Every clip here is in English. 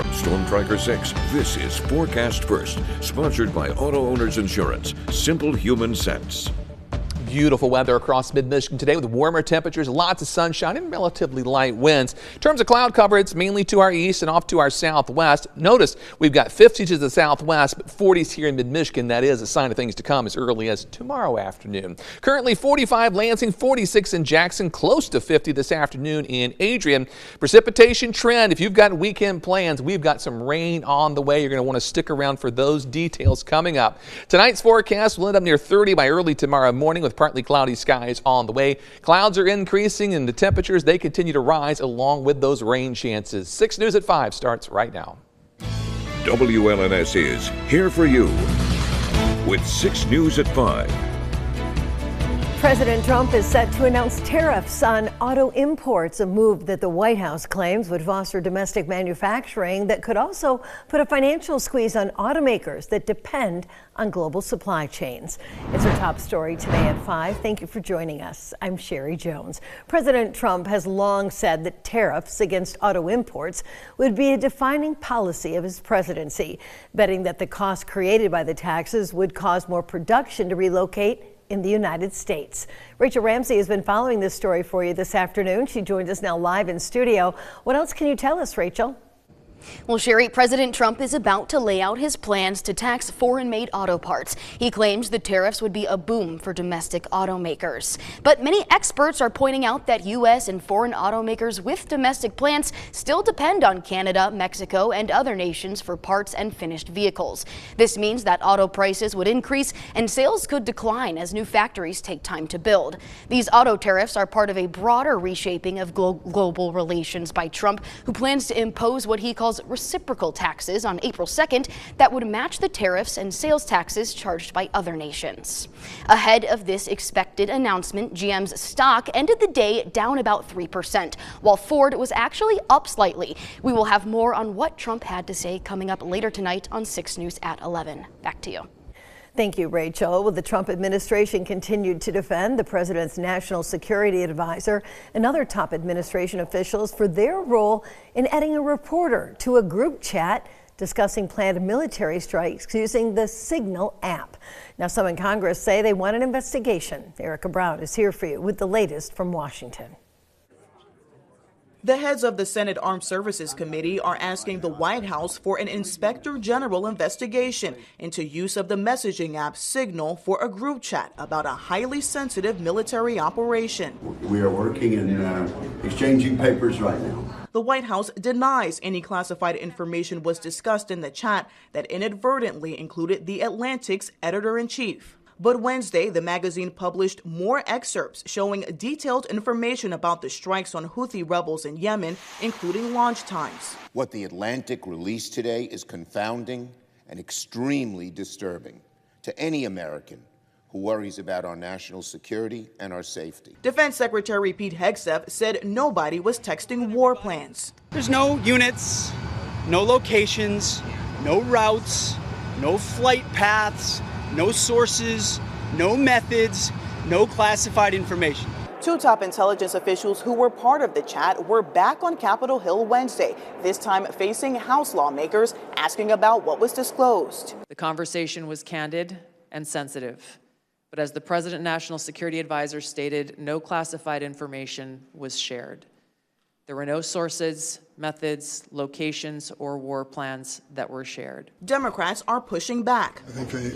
From Storm Tracker 6, this is Forecast First, sponsored by Auto Owners Insurance. Simple human sense. Beautiful weather across mid-Michigan today with warmer temperatures, lots of sunshine and relatively light winds. In terms of cloud cover, it's mainly to our east and off to our southwest. Notice we've got 50s to the southwest, but 40s here in mid-Michigan. That is a sign of things to come as early as tomorrow afternoon. Currently 45 Lansing, 46 in Jackson, close to 50 this afternoon in Adrian. Precipitation trend. If you've got weekend plans, we've got some rain on the way. You're going to want to stick around for those details coming up. Tonight's forecast will end up near 30 by early tomorrow morning with partly cloudy skies on the way. Clouds are increasing and the temperatures, they continue to rise along with those rain chances. 6 News at 5 starts right now. WLNS is here for you with 6 News at 5. President Trump is set to announce tariffs on auto imports, a move that the White House claims would foster domestic manufacturing that could also put a financial squeeze on automakers that depend on global supply chains. It's our top story today at 5. Thank you for joining us. I'm Sherry Jones. President Trump has long said that tariffs against auto imports would be a defining policy of his presidency, betting that the cost created by the taxes would cause more production to relocate in the United States. Rachel Ramsey has been following this story for you this afternoon. She joins us now live in studio. What else can you tell us, Rachel? Well, Sherry, President Trump is about to lay out his plans to tax foreign-made auto parts. He claims the tariffs would be a boom for domestic automakers. But many experts are pointing out that U.S. and foreign automakers with domestic plants still depend on Canada, Mexico, and other nations for parts and finished vehicles. This means that auto prices would increase and sales could decline as new factories take time to build. These auto tariffs are part of a broader reshaping of global relations by Trump, who plans to impose what he calls reciprocal taxes on April 2nd that would match the tariffs and sales taxes charged by other nations. Ahead of this expected announcement, GM's stock ended the day down about 3%, while Ford was actually up slightly. We will have more on what Trump had to say coming up later tonight on 6 News at 11. Back to you. Thank you, Rachel. Well, the Trump administration continued to defend the president's national security advisor and other top administration officials for their role in adding a reporter to a group chat discussing planned military strikes using the Signal app. Now, some in Congress say they want an investigation. Erica Brown is here for you with the latest from Washington. The heads of the Senate Armed Services Committee are asking the White House for an Inspector General investigation into use of the messaging app Signal for a group chat about a highly sensitive military operation. We are working and exchanging papers right now. The White House denies any classified information was discussed in the chat that inadvertently included The Atlantic's editor-in-chief. But Wednesday, the magazine published more excerpts showing detailed information about the strikes on Houthi rebels in Yemen, including launch times. What The Atlantic released today is confounding and extremely disturbing to any American who worries about our national security and our safety. Defense Secretary Pete Hegseth said nobody was texting war plans. There's no units, no locations, no routes, no flight paths, no sources, no methods, no classified information. Two top intelligence officials who were part of the chat were back on Capitol Hill Wednesday, this time facing House lawmakers asking about what was disclosed. The conversation was candid and sensitive, but as the President National Security Advisor stated, no classified information was shared. There were no sources, methods, locations, or war plans that were shared. Democrats are pushing back. I think they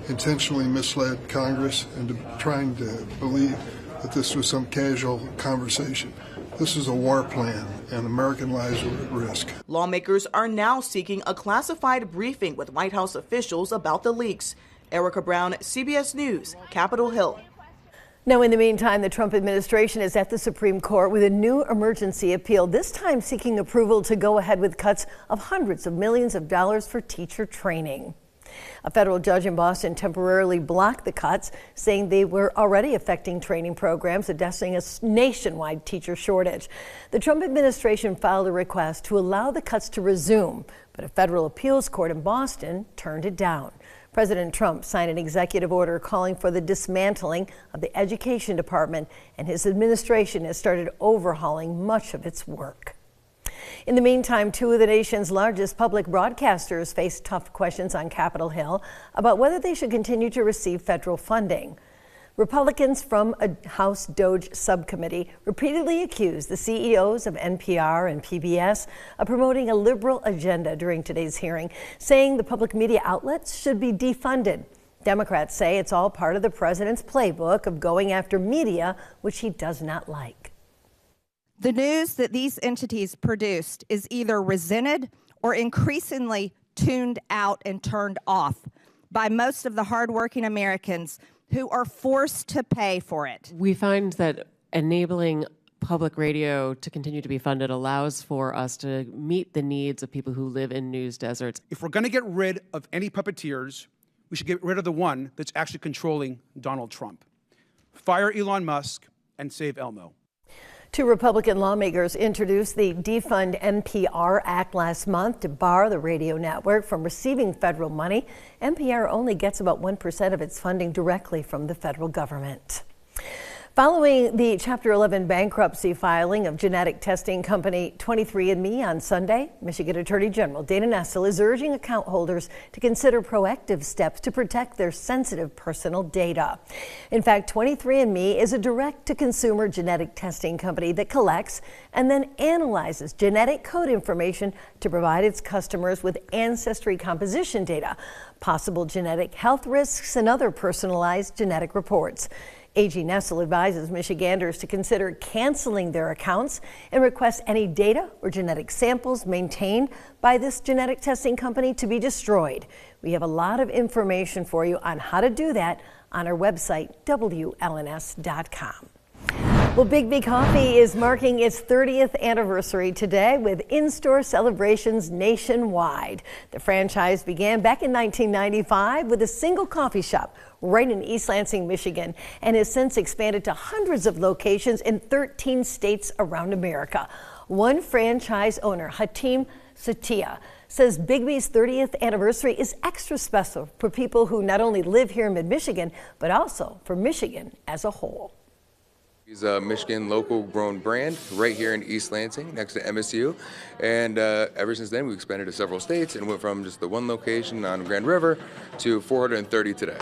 intentionally misled Congress into trying to believe that this was some casual conversation. This is a war plan, and American lives are at risk. Lawmakers are now seeking a classified briefing with White House officials about the leaks. Erica Brown, CBS News, Capitol Hill. Now, in the meantime, the Trump administration is at the Supreme Court with a new emergency appeal, this time seeking approval to go ahead with cuts of hundreds of millions of dollars for teacher training. A federal judge in Boston temporarily blocked the cuts, saying they were already affecting training programs, addressing a nationwide teacher shortage. The Trump administration filed a request to allow the cuts to resume, but a federal appeals court in Boston turned it down. President Trump signed an executive order calling for the dismantling of the Education Department, and his administration has started overhauling much of its work. In the meantime, two of the nation's largest public broadcasters face tough questions on Capitol Hill about whether they should continue to receive federal funding. Republicans from a House DOJ subcommittee repeatedly accused the CEOs of NPR and PBS of promoting a liberal agenda during today's hearing, saying the public media outlets should be defunded. Democrats say it's all part of the president's playbook of going after media, which he does not like. The news that these entities produced is either resented or increasingly tuned out and turned off by most of the hardworking Americans who are forced to pay for it. We find that enabling public radio to continue to be funded allows for us to meet the needs of people who live in news deserts. If we're going to get rid of any puppeteers, we should get rid of the one that's actually controlling Donald Trump. Fire Elon Musk and save Elmo. Two Republican lawmakers introduced the Defund NPR Act last month to bar the radio network from receiving federal money. NPR only gets about 1% of its funding directly from the federal government. Following the Chapter 11 bankruptcy filing of genetic testing company 23andMe on Sunday, Michigan Attorney General Dana Nessel is urging account holders to consider proactive steps to protect their sensitive personal data. In fact, 23andMe is a direct-to-consumer genetic testing company that collects and then analyzes genetic code information to provide its customers with ancestry composition data, possible genetic health risks, and other personalized genetic reports. AG Nessel advises Michiganders to consider canceling their accounts and request any data or genetic samples maintained by this genetic testing company to be destroyed. We have a lot of information for you on how to do that on our website, WLNS.com. Well, Biggby Coffee is marking its 30th anniversary today with in-store celebrations nationwide. The franchise began back in 1995 with a single coffee shop right in East Lansing, Michigan, and has since expanded to hundreds of locations in 13 states around America. One franchise owner, Hatim Satia, says Biggby's 30th anniversary is extra special for people who not only live here in mid-Michigan, but also for Michigan as a whole. He's a Michigan local grown brand right here in East Lansing next to MSU. And ever since then, we've expanded to several states and went from just the one location on Grand River to 430 today.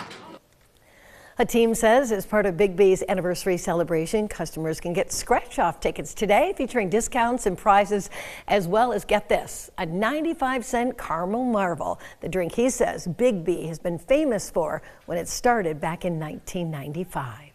Hatim says as part of Biggby's anniversary celebration, customers can get scratch-off tickets today featuring discounts and prizes, as well as, get this, a 95-cent caramel marvel, the drink he says Biggby has been famous for when it started back in 1995.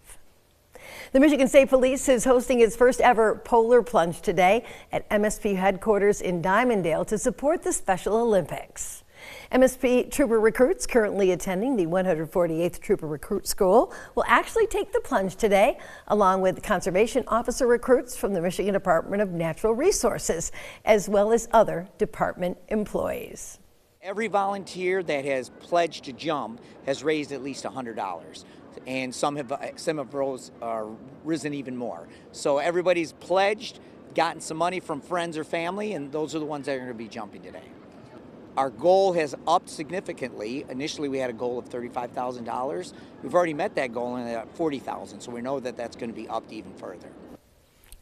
The Michigan State Police is hosting its first ever Polar Plunge today at MSP headquarters in Dimondale to support the Special Olympics. MSP trooper recruits currently attending the 148th Trooper Recruit School will actually take the plunge today, along with conservation officer recruits from the Michigan Department of Natural Resources, as well as other department employees. Every volunteer that has pledged to jump has raised at least $100. And some have risen even more. So everybody's pledged, gotten some money from friends or family, and those are the ones that are going to be jumping today. Our goal has upped significantly. Initially, we had a goal of $35,000. We've already met that goal and at $40,000, so we know that that's going to be upped even further.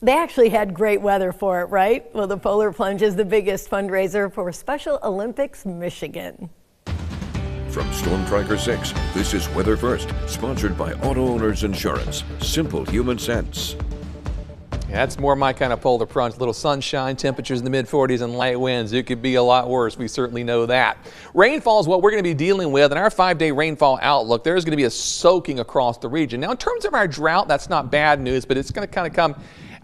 They actually had great weather for it, right? Well, the Polar Plunge is the biggest fundraiser for Special Olympics Michigan. From Storm Tracker 6, this is Weather First, sponsored by Auto Owners Insurance. Simple human sense. Yeah, that's more my kind of polar plunge. A little sunshine, temperatures in the mid-40s and light winds. It could be a lot worse. We certainly know that. Rainfall is what we're going to be dealing with. In our 5-day rainfall outlook, there's going to be a soaking across the region. Now, in terms of our drought, that's not bad news, but it's going to kind of come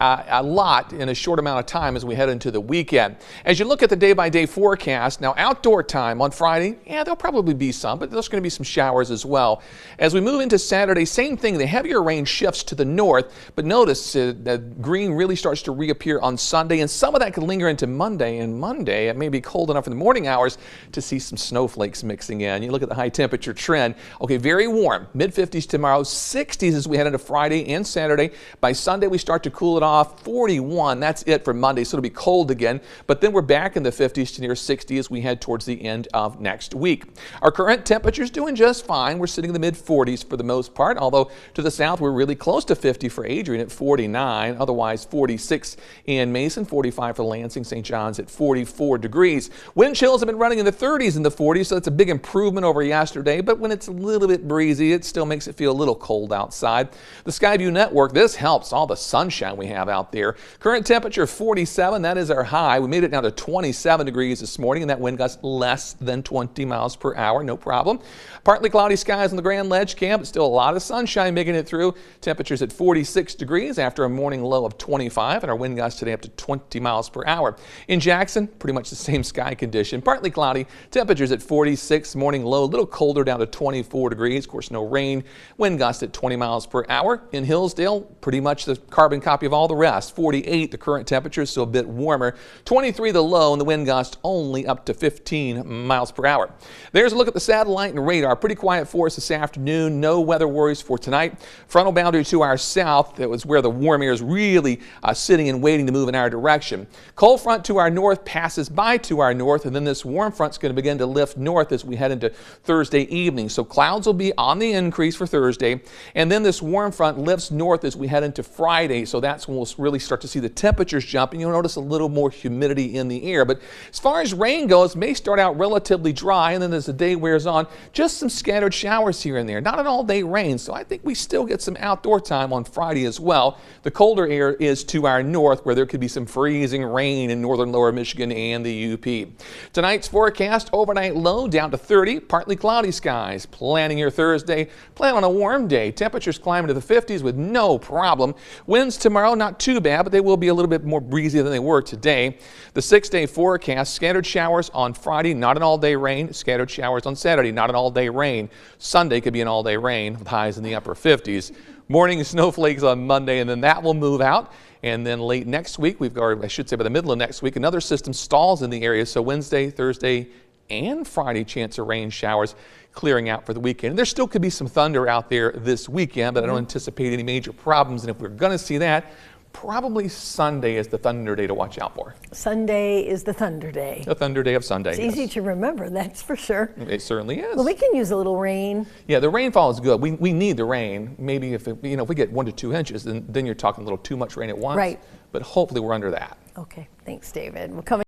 a lot in a short amount of time as we head into the weekend. As you look at the day-by-day forecast, now outdoor time on Friday, yeah, there'll probably be some, but there's going to be some showers as well. As we move into Saturday, same thing, the heavier rain shifts to the north, but notice that green really starts to reappear on Sunday, and some of that could linger into Monday, and Monday it may be cold enough in the morning hours to see some snowflakes mixing in. You look at the high temperature trend, okay, very warm, mid-50s tomorrow, 60s as we head into Friday and Saturday. By Sunday, we start to cool it off off, 41. That's it for Monday, so it'll be cold again. But then we're back in the 50s to near 60 as we head towards the end of next week. Our current temperature's doing just fine. We're sitting in the mid-40s for the most part, although to the south we're really close to 50 for Adrian at 49. Otherwise 46 in Mason, 45 for Lansing, St. John's at 44 degrees. Wind chills have been running in the 30s and the 40s, so it's a big improvement over yesterday. But when it's a little bit breezy, it still makes it feel a little cold outside. The Skyview Network, this helps all the sunshine we have out there. Current temperature 47, that is our high. We made it down to 27 degrees this morning, and that wind gust less than 20 miles per hour, no problem. Partly cloudy skies on the Grand Ledge Camp, but still a lot of sunshine making it through. Temperatures at 46 degrees after a morning low of 25, and our wind gusts today up to 20 miles per hour. In Jackson, pretty much the same sky condition. Partly cloudy, temperatures at 46, morning low, a little colder down to 24 degrees. Of course, no rain. Wind gust at 20 miles per hour. In Hillsdale, pretty much the carbon copy of all the rest. 48, the current temperature, so a bit warmer. 23 the low, and the wind gust only up to 15 miles per hour. There's a look at the satellite and radar. Pretty quiet for us this afternoon. No weather worries for tonight. Frontal boundary to our south, that was where the warm air is really sitting and waiting to move in our direction. Cold front to our north passes by to our north, and then this warm front's going to begin to lift north as we head into Thursday evening. So clouds will be on the increase for Thursday, and then this warm front lifts north as we head into Friday. So that's when we'll really start to see the temperatures jump, and you'll notice a little more humidity in the air. But as far as rain goes, it may start out relatively dry, and then as the day wears on, just some scattered showers here and there. Not an all-day rain, so I think we still get some outdoor time on Friday as well. The colder air is to our north, where there could be some freezing rain in northern lower Michigan and the UP. Tonight's forecast, overnight low down to 30, partly cloudy skies. Planning your Thursday, plan on a warm day. Temperatures climbing to the 50s with no problem. Winds tomorrow, not too bad, but they will be a little bit more breezy than they were today. The 6-day forecast, scattered showers on Friday, not an all-day rain. Scattered showers on Saturday, not an all-day rain. Sunday could be an all-day rain with highs in the upper 50s. Morning snowflakes on Monday, and then that will move out. And then late next week, I should say by the middle of next week, another system stalls in the area. So Wednesday, Thursday, and Friday, chance of rain showers clearing out for the weekend. And there still could be some thunder out there this weekend, but I don't anticipate any major problems. And if we're going to see that, probably Sunday is the thunder day to watch out for. Sunday is the thunder day. The thunder day of Sunday. It's easy to remember, that's for sure. It certainly is. Well, we can use a little rain. Yeah, the rainfall is good. We need the rain. Maybe if we get 1 to 2 inches, then you're talking a little too much rain at once. Right. But hopefully we're under that. Okay, thanks, David. We're coming